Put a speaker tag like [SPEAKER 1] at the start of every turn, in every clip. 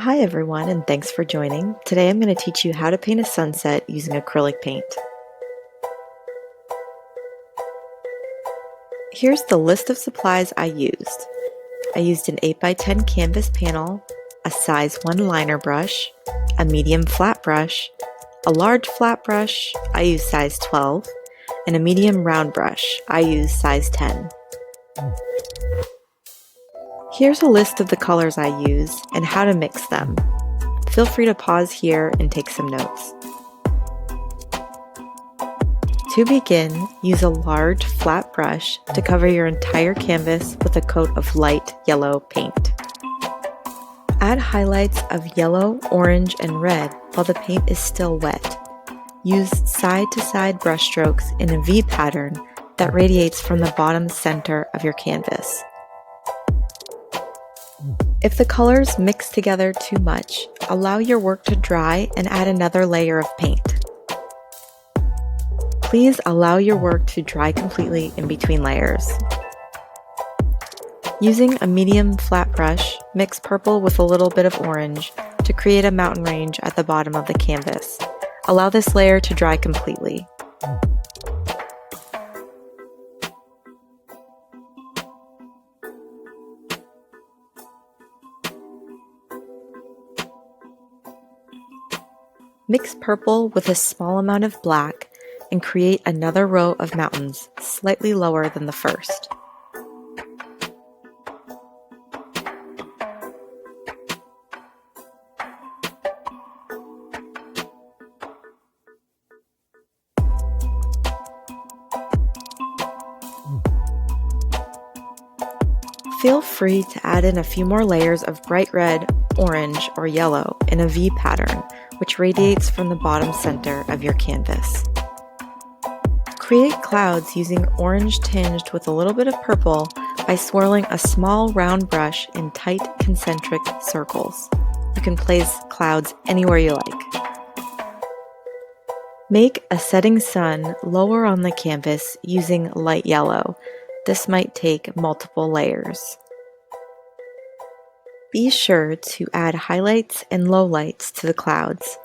[SPEAKER 1] Hi everyone, and thanks for joining. Today I'm going to teach you how to paint a sunset using acrylic paint. Here's the list of supplies I used. I used an 8x10 canvas panel, a size 1 liner brush, a medium flat brush, a large flat brush, I used size 12, and a medium round brush, I used size 10. Here's a list of the colors I use and how to mix them. Feel free to pause here and take some notes. To begin, use a large flat brush to cover your entire canvas with a coat of light yellow paint. Add highlights of yellow, orange, and red while the paint is still wet. Use side-to-side brush strokes in a V pattern that radiates from the bottom center of your canvas. If the colors mix together too much, allow your work to dry and add another layer of paint. Please allow your work to dry completely in between layers. Using a medium flat brush, mix purple with a little bit of orange to create a mountain range at the bottom of the canvas. Allow this layer to dry completely. Mix purple with a small amount of black and create another row of mountains slightly lower than the first. Feel free to add in a few more layers of bright red, orange, or yellow in a V pattern, which radiates from the bottom center of your canvas. Create clouds using orange tinged with a little bit of purple by swirling a small round brush in tight concentric circles. You can place clouds anywhere you like. Make a setting sun lower on the canvas using light yellow. This might take multiple layers. Be sure to add highlights and lowlights to the clouds.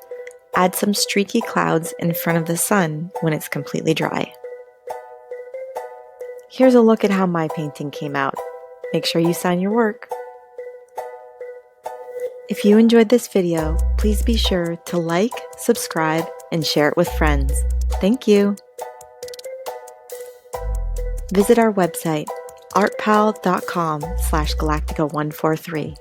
[SPEAKER 1] Add some streaky clouds in front of the sun when it's completely dry. Here's a look at how my painting came out. Make sure you sign your work. If you enjoyed this video, please be sure to like, subscribe, and share it with friends. Thank you! Visit our website, artpal.com/galactica143.